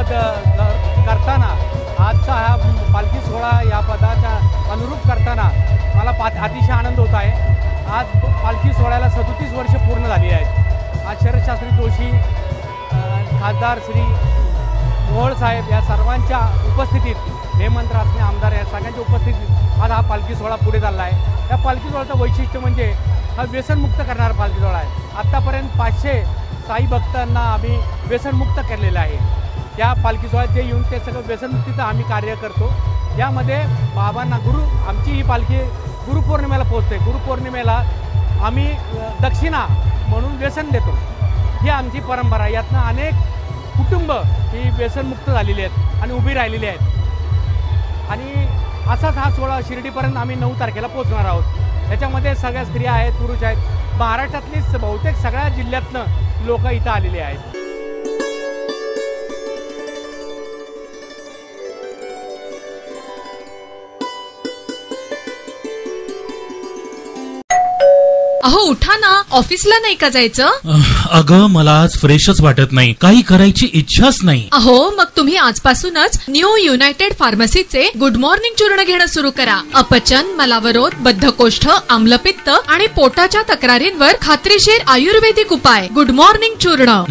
पद करताना आजचा हा पालखी सोहळा या पदाच्या अनुरूप करताना मला अतिशय आनंद होत आहे। आज पालखी सोहळ्याला 37 वर्ष पूर्ण झाली आहेत। आज शरदशास्त्री जोशी, खासदार श्री मोहोळ साहेब या सर्वांच्या उपस्थितीत, हेमंत रासने आमदार या सगळ्यांच्या उपस्थितीत आज हा पालखी सोहळा पुढे चालला आहे। या पालखी सोहळ्याचं वैशिष्ट्य म्हणजे हा व्यसनमुक्त करणारा पालखी सोहळा आहे। आत्तापर्यंत 500 साई भक्तांना आम्ही व्यसनमुक्त केलेलं आहे। या पालखी सोहळ्यात जे येऊन ते सगळं व्यसनमुक्तीचं आम्ही कार्य करतो। यामध्ये बाबांना आमची ही पालखी गुरुपौर्णिमेला पोहोचते। गुरुपौर्णिमेला आम्ही दक्षिणा म्हणून व्यसन देतो, ही आमची परंपरा आहे। यातनं अनेक कुटुंब ही व्यसनमुक्त झालेली आहेत आणि उभी राहिलेली आहेत। आणि असाच हा सोहळा शिर्डीपर्यंत आम्ही 9 तारखेला पोहोचणार आहोत। याच्यामध्ये सगळ्या स्त्रिया आहेत, पुरुष आहेत, महाराष्ट्रातली बहुतेक सगळ्या जिल्ह्यातनं लोक इथं आलेले आहेत। अहो उठा ना, ऑफिसला नाही का जायचं? अगं मला आज फ्रेशच वाटत नाही, काही करायची इच्छाच नाही। अहो मग तुम्ही आजपासूनच न्यू युनायटेड फार्मसीचे गुड मॉर्निंग चूर्ण घेणं सुरू करा। अपचन, मलावरोध, बद्धकोष्ठ, आम्लपित्त आणि पोटाच्या तक्रारींवर खात्रीशीर आयुर्वेदिक उपाय गुड मॉर्निंग चूर्ण।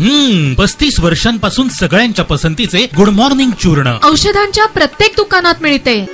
35 वर्षांपासून सगळ्यांच्या पसंतीचे गुड मॉर्निंग चूर्ण औषधांच्या प्रत्येक दुकानात मिळते।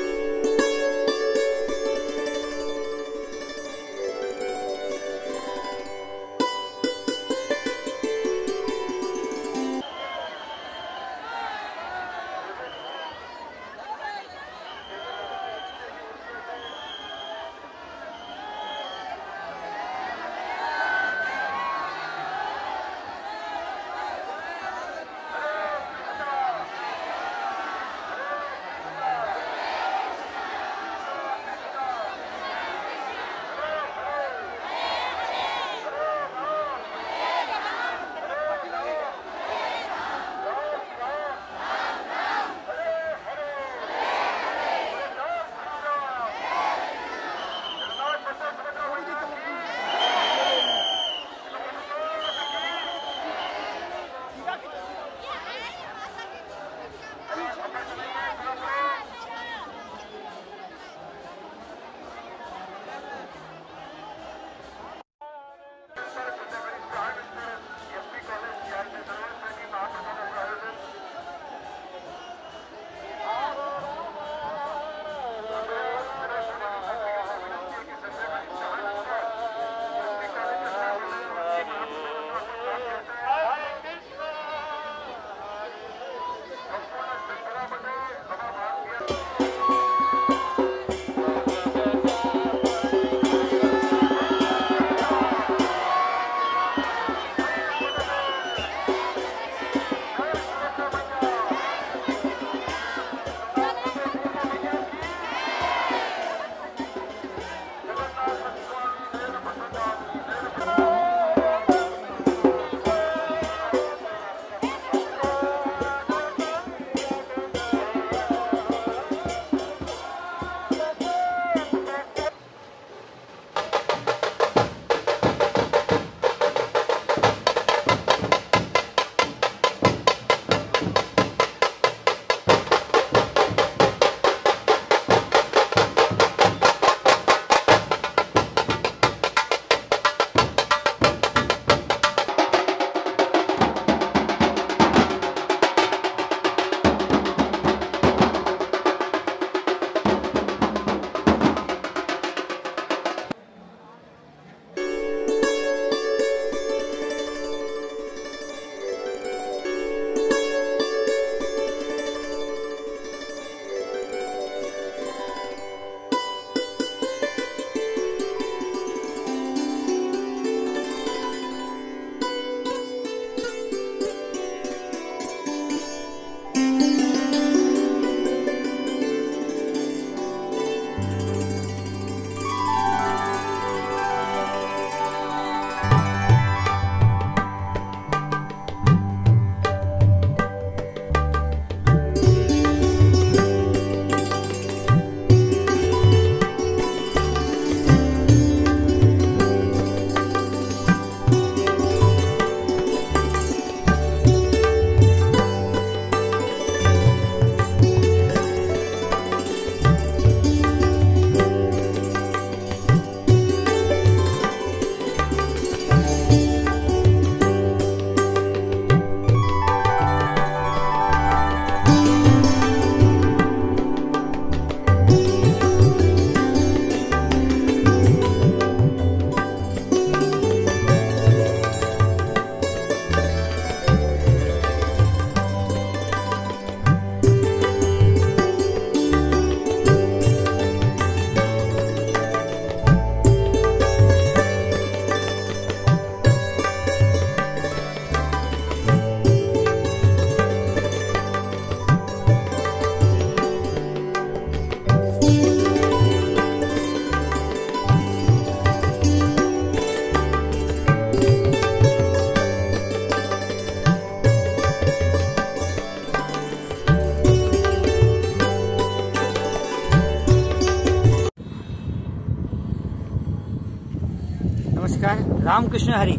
नमस्कार. रामकृष्ण हरी.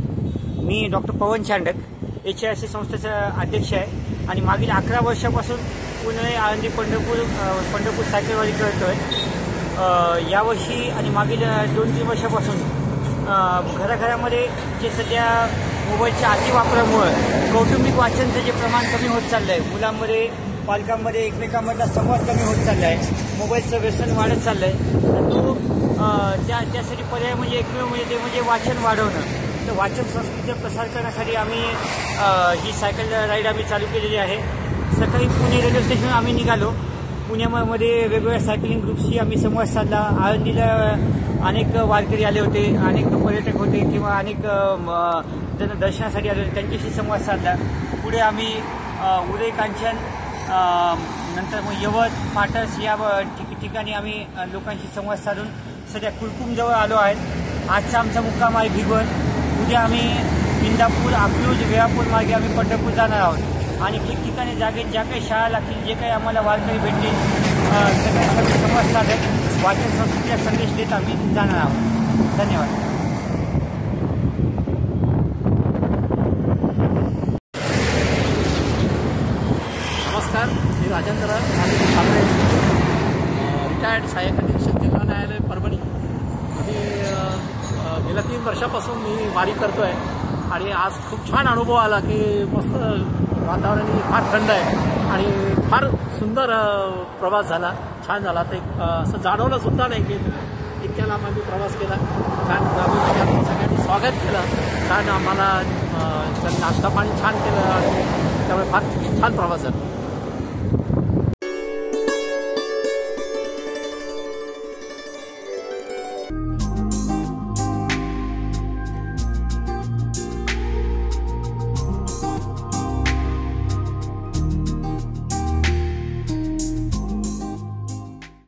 मी डॉक्टर पवन चांडक HIC संस्थेचा अध्यक्ष आहे आणि मागील 11 वर्षापासून पुणे आळंदी पंढरपूर सायकलवारी करतोय. यावर्षी आणि मागील 2-3 वर्षापासून घराघरामध्ये जे सध्या मोबाईलच्या अतिवापरामुळे कौटुंबिक वाचनाचं जे प्रमाण कमी होत चाललं आहे, मुलांमध्ये पालकांमध्ये एकमेकांमधला संवाद कमी होत चालला आहे, मोबाईलचं व्यसन वाढत चाललं आहे. तो त्यासाठी पर्याय म्हणजे एकमेव म्हणजे ते म्हणजे वाचन वाढवणं. तर वाचन संस्कृतीचा प्रसार करण्यासाठी आम्ही ही सायकल राईड आम्ही चालू केलेली आहे. सकाळी पुणे रेल्वे स्टेशन आम्ही निघालो. पुण्यामध्ये वेगवेगळ्या सायकलिंग ग्रुप्सशी आम्ही संवाद साधला. आळंदीला अनेक वारकरी आले होते, अनेक पर्यटक होते किंवा अनेक जण दर्शनासाठी आले होते, त्यांच्याशी संवाद साधला. पुढे आम्ही उदय कांचन, नंतर मग यवत, पाटस या ठिकाणी आम्ही लोकांशी संवाद साधून सध्या कुलकुमजवळ आलो आहेत. आजचा आमचा मुक्काम आहे भिगवण. उद्या आम्ही इंदापूर, अकलूज, वेळापूर मार्गे आम्ही पंढरपूर जाणार आहोत आणि ठिकठिकाणी जागेत ज्या काही शाळा लागतील, जे काही आम्हाला वारकरी भेटतील, सगळ्यांसाठी संवाद साधत वाचन संस्कृतीचा संदेश देत आम्ही जाणार आहोत. धन्यवाद. नमस्कार. मी राजेंद्र ठाकरे, रिटायर्ड सहाय्यक अधीक्षक जिल्हा न्यायालय परभणी. आणि गेल्या 3 वर्षापासून मी वारी करतो आहे आणि आज खूप छान अनुभव आला की मस्त वातावरण फार थंड आहे आणि फार सुंदर प्रवास झाला, छान झाला. ते असं जाणवलं सुद्धा नाही की इतक्या लांब आम्ही प्रवास केला. छान सगळ्यांनी स्वागत केलं, छान आम्हाला नाश्ता पाणी छान केलं आणि त्यामुळे फार छान प्रवास झाला.